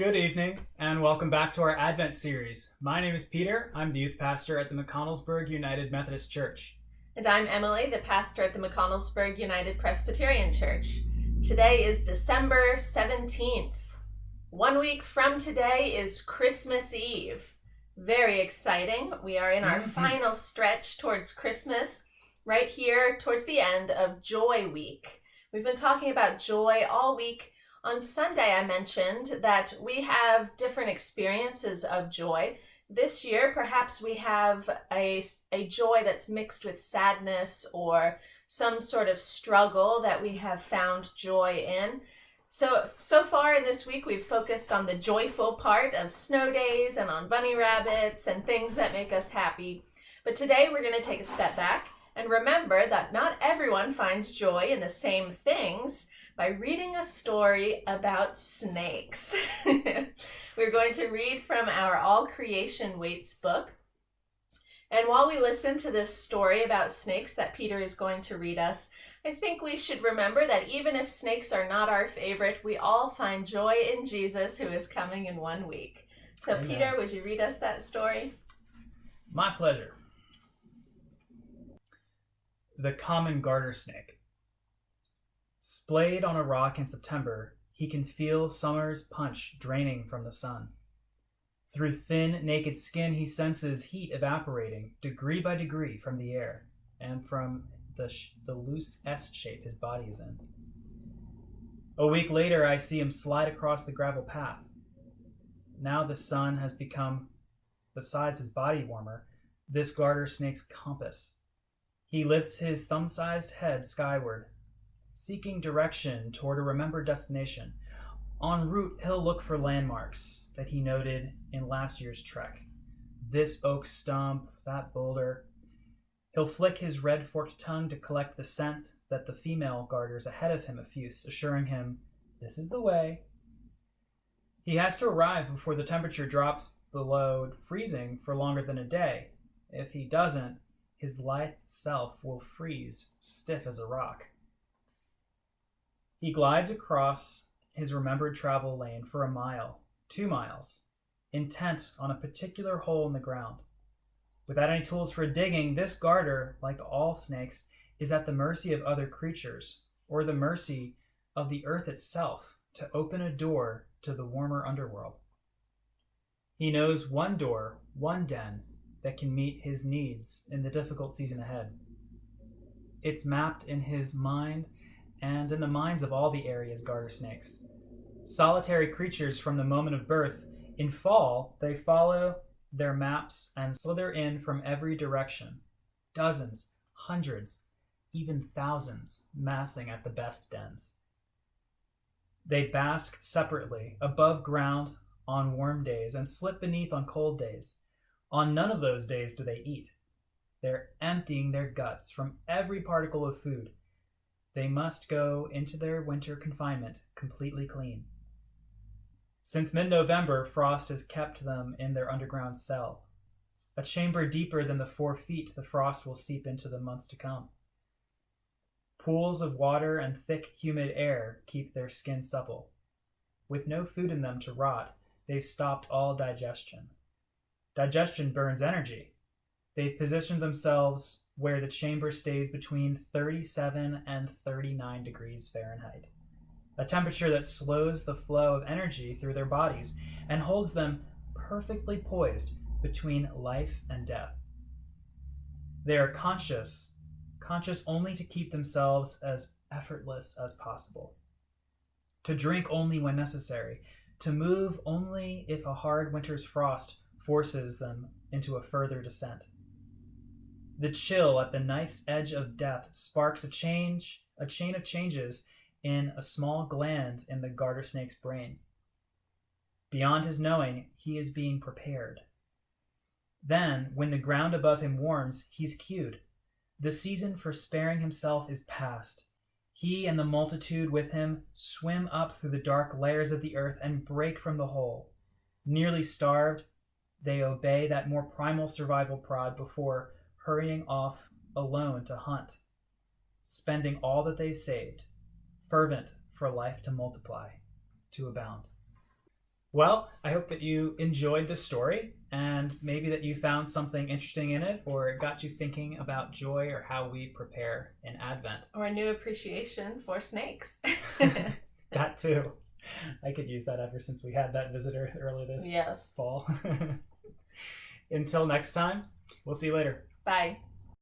Good evening, and welcome back to our Advent series. My name is Peter. I'm the youth pastor at the McConnellsburg United Methodist Church. And I'm Emily, the pastor at the McConnellsburg United Presbyterian Church. Today is December 17th. 1 week from today is Christmas Eve. Very exciting. We are in our final stretch towards Christmas, right here towards the end of Joy Week. We've been talking about joy all week. On Sunday, I mentioned that we have different experiences of joy. This year, perhaps we have a joy that's mixed with sadness or some sort of struggle that we have found joy in. So far in this week, we've focused on the joyful part of snow days and on bunny rabbits and things that make us happy. But today, we're going to take a step back and remember that not everyone finds joy in the same things by reading a story about snakes. We're going to read from our All Creation Waits book. And while we listen to this story about snakes that Peter is going to read us, I think we should remember that even if snakes are not our favorite, we all find joy in Jesus, who is coming in 1 week. So Amen. Peter, would you read us that story? My pleasure. The common garter snake. Splayed on a rock in September, he can feel summer's punch draining from the sun. Through thin, naked skin, he senses heat evaporating degree by degree from the air and from the loose S shape his body is in. A week later, I see him slide across the gravel path. Now the sun has become, besides his body warmer, this garter snake's compass. He lifts his thumb-sized head skyward, seeking direction toward a remembered destination. En route, he'll look for landmarks that he noted in last year's trek. This oak stump, that boulder. He'll flick his red forked tongue to collect the scent that the female garters ahead of him effuse, assuring him, this is the way. He has to arrive before the temperature drops below freezing for longer than a day. If he doesn't, his lithe self will freeze, stiff as a rock. He glides across his remembered travel lane for a mile, 2 miles, intent on a particular hole in the ground. Without any tools for digging, this garter, like all snakes, is at the mercy of other creatures, or the mercy of the earth itself, to open a door to the warmer underworld. He knows one door, one den, that can meet his needs in the difficult season ahead. It's mapped in his mind and in the minds of all the area's garter snakes. Solitary creatures from the moment of birth, in fall, they follow their maps and slither in from every direction. Dozens, hundreds, even thousands massing at the best dens. They bask separately, above ground on warm days and slip beneath on cold days. On none of those days do they eat. They're emptying their guts from every particle of food. They must go into their winter confinement completely clean. Since mid-November, frost has kept them in their underground cell, a chamber deeper than the 4 feet the frost will seep into the months to come. Pools of water and thick, humid air keep their skin supple. With no food in them to rot, they've stopped all digestion. Digestion burns energy. They've positioned themselves where the chamber stays between 37 and 39 degrees Fahrenheit, a temperature that slows the flow of energy through their bodies and holds them perfectly poised between life and death. They are conscious only to keep themselves as effortless as possible, to drink only when necessary, to move only if a hard winter's frost forces them into a further descent. The chill at the knife's edge of death sparks a chain of changes in a small gland in the garter snake's brain. Beyond his knowing, he is being prepared. Then, when the ground above him warms, he's cued. The season for sparing himself is past. He and the multitude with him swim up through the dark layers of the earth and break from the hole. Nearly starved, they obey that more primal survival prod before hurrying off alone to hunt, spending all that they've saved, fervent for life to multiply, to abound. Well, I hope that you enjoyed this story and maybe that you found something interesting in it or it got you thinking about joy or how we prepare in Advent. Or a new appreciation for snakes. That too. I could use that ever since we had that visitor early this Yes. fall. Until next time, we'll see you later. Bye.